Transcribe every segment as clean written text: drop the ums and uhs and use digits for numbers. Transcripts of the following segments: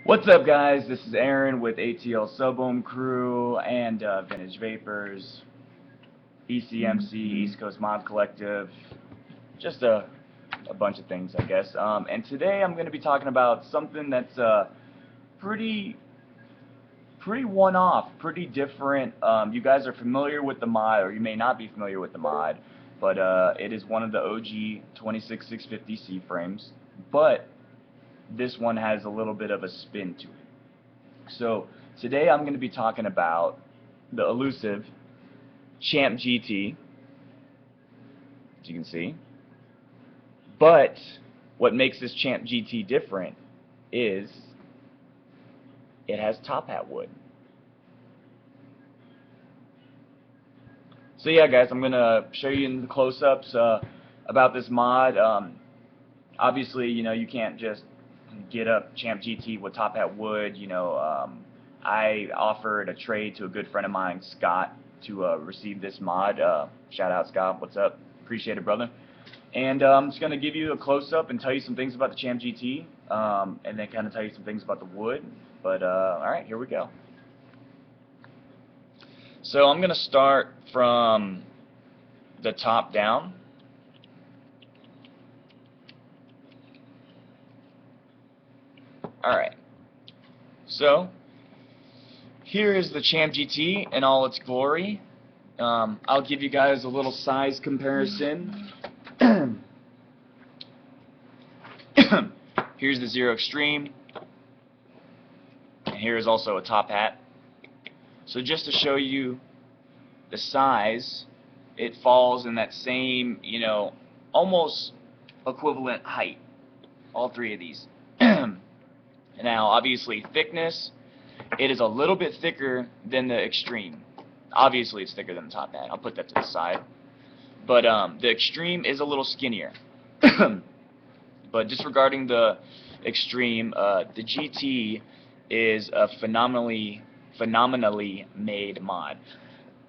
What's up, guys? This is Aaron with ATL Subhome Crew and Vintage Vapors, ECMC, East Coast Mod Collective, just a bunch of things, I guess. And today I'm going to be talking about something that's pretty one-off, pretty different. You guys are familiar with the mod, or you may not be familiar with the mod, but it is one of the OG 26650 C-frames, but this one has a little bit of a spin to it. So today I'm going to be talking about the elusive Champ GT, as you can see. But what makes this Champ GT different is it has top hat wood. So yeah, guys, I'm going to show you in the close-ups about this mod. Obviously, you can't just get up Champ GT with top hat wood. I offered a trade to a good friend of mine, Scott, to receive this mod. Shout out, Scott. What's up? Appreciate it, brother. And I'm just going to give you a close-up and tell you some things about the Champ GT, and then kind of tell you some things about the wood. But alright, here we go. So I'm going to start from the top down. Alright, so here is the Champ GT in all its glory. I'll give you guys a little size comparison. Here's the Zero Extreme, and here is also a top hat. So just to show you the size, it falls in that same, almost equivalent height, all three of these. Now, obviously, thickness, it is a little bit thicker than the Extreme. Obviously, it's thicker than the top hat. I'll put that to the side. But the Extreme is a little skinnier. But disregarding the Extreme, the GT is a phenomenally made mod.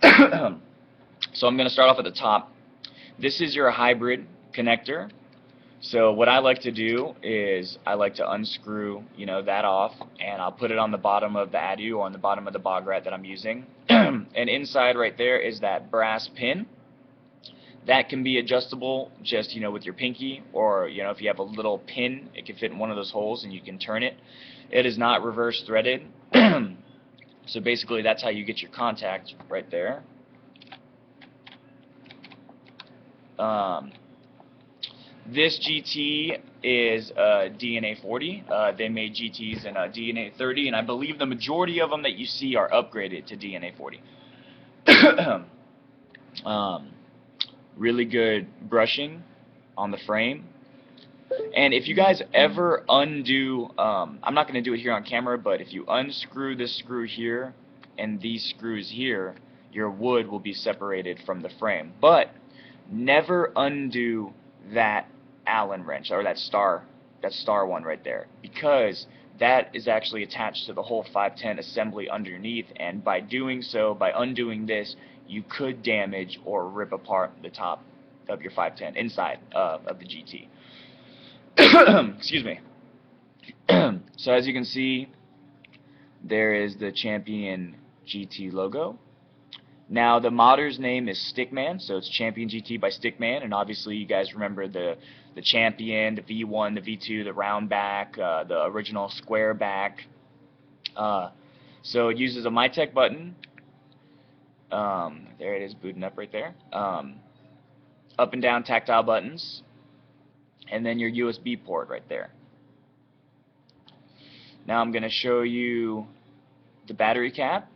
So I'm going to start off at the top. This is your hybrid connector. So what I like to do is I like to unscrew, that off, and I'll put it on the bottom of the Adu or on the bottom of the bog rat that I'm using. And inside right there is that brass pin. That can be adjustable just, with your pinky, or, if you have a little pin, it can fit in one of those holes and you can turn it. It is not reverse threaded. So basically that's how you get your contact right there. This GT is DNA 40. They made GTs in DNA 30, and I believe the majority of them that you see are upgraded to DNA 40. Really good brushing on the frame. And if you guys ever undo, I'm not going to do it here on camera, but if you unscrew this screw here and these screws here, your wood will be separated from the frame. But never undo that Allen wrench, or that star one right there, because that is actually attached to the whole 510 assembly underneath, and by doing so, by undoing this, you could damage or rip apart the top of your 510 inside of the GT. Excuse me. So as you can see, there is the Champion GT logo. Now the modder's name is Stickman, so it's Champion GT by Stickman, and obviously you guys remember the Champion, the V1, the V2, the round back, the original square back. So it uses a MyTech button. There it is, booting up right there. Up and down tactile buttons, and then your USB port right there. Now I'm going to show you the battery cap.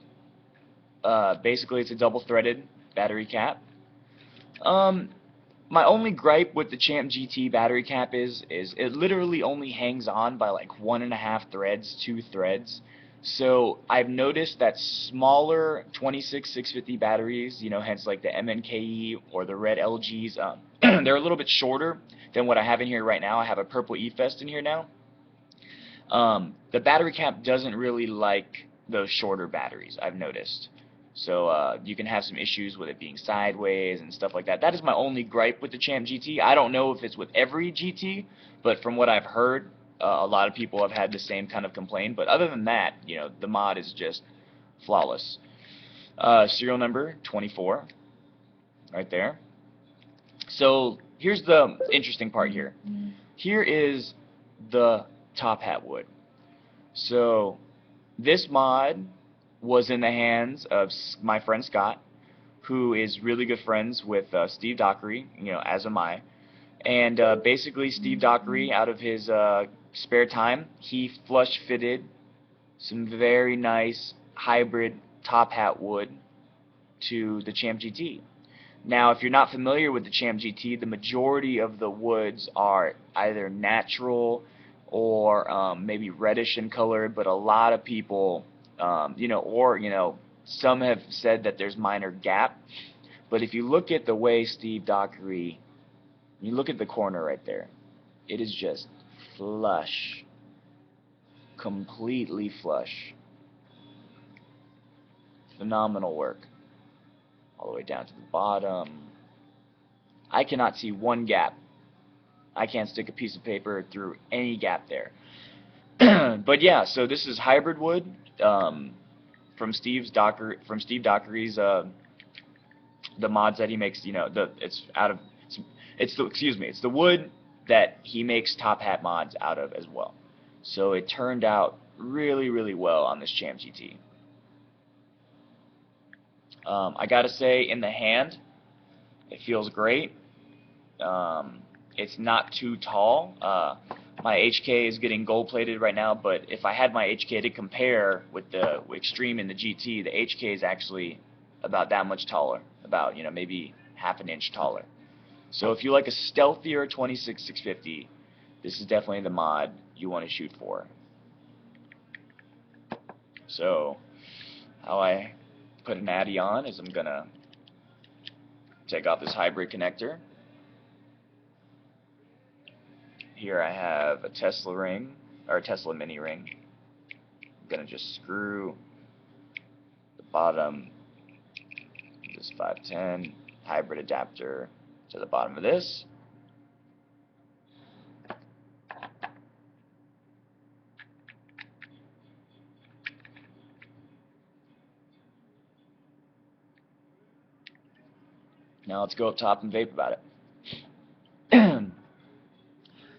Basically it's a double-threaded battery cap. My only gripe with the Champ GT battery cap is it literally only hangs on by like 1.5 threads, 2 threads. So I've noticed that smaller 26650 batteries, hence like the MNKE or the red LGs, they're a little bit shorter than what I have in here right now. I have a purple E-Fest in here now. The battery cap doesn't really like those shorter batteries, I've noticed. So you can have some issues with it being sideways and stuff like that. That is my only gripe with the Champ GT. I don't know if it's with every GT, but from what I've heard, A lot of people have had the same kind of complaint, but other than that, you know, the mod is just flawless. Serial number 24, right there. So here's the interesting part here. Here is the top hat wood. So this mod was in the hands of my friend Scott, who is really good friends with Steve Dockery, you know, as am I. And basically, Steve Dockery, out of his spare time, he flush fitted some very nice hybrid top hat wood to the Champ GT. Now, if you're not familiar with the Champ GT, the majority of the woods are either natural or maybe reddish in color, but a lot of people, you know, some have said that there's minor gap. But if you look at the way Steve Dockery, you look at the corner right there, it is just flush, completely flush. Phenomenal work. All the way down to the bottom. I cannot see one gap. I can't stick a piece of paper through any gap there. But yeah, so this is hybrid wood from Steve Dockery's the mods that he makes. You know, it's the wood that he makes top hat mods out of as well. So it turned out really, really well on this Champ GT. I gotta say, in the hand, it feels great. It's not too tall. My HK is getting gold plated right now, but if I had my HK to compare with the Extreme and the GT, the HK is actually about that much taller, about, you know, maybe half an inch taller. So if you like a stealthier 26-650, this is definitely the mod you want to shoot for. So how I put an Addy on is I'm gonna take off this hybrid connector. Here I have a Tesla ring, or a Tesla mini ring. I'm gonna just screw the bottom of this 510 hybrid adapter to the bottom of this. Now let's go up top and vape about it.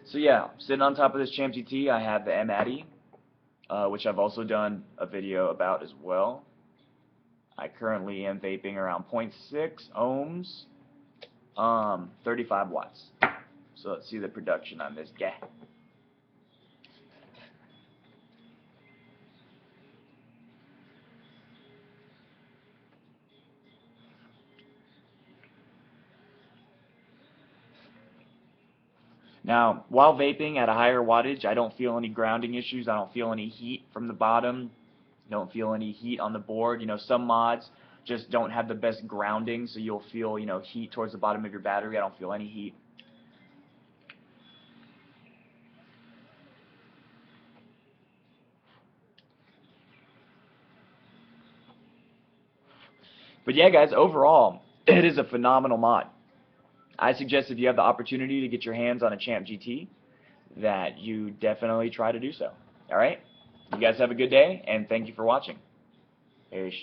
So yeah, sitting on top of this Champ GT, I have the M-Addy, which I've also done a video about as well. I currently am vaping around 0.6 ohms, 35 watts. So let's see the production on this guy. Now, while vaping at a higher wattage, I don't feel any grounding issues. I don't feel any heat from the bottom. Don't feel any heat on the board. You know, some mods just don't have the best grounding, so you'll feel, you know, heat towards the bottom of your battery. I don't feel any heat. But yeah, guys, overall, it is a phenomenal mod. I suggest if you have the opportunity to get your hands on a Champ GT, that you definitely try to do so. Alright? You guys have a good day, and thank you for watching. Peace.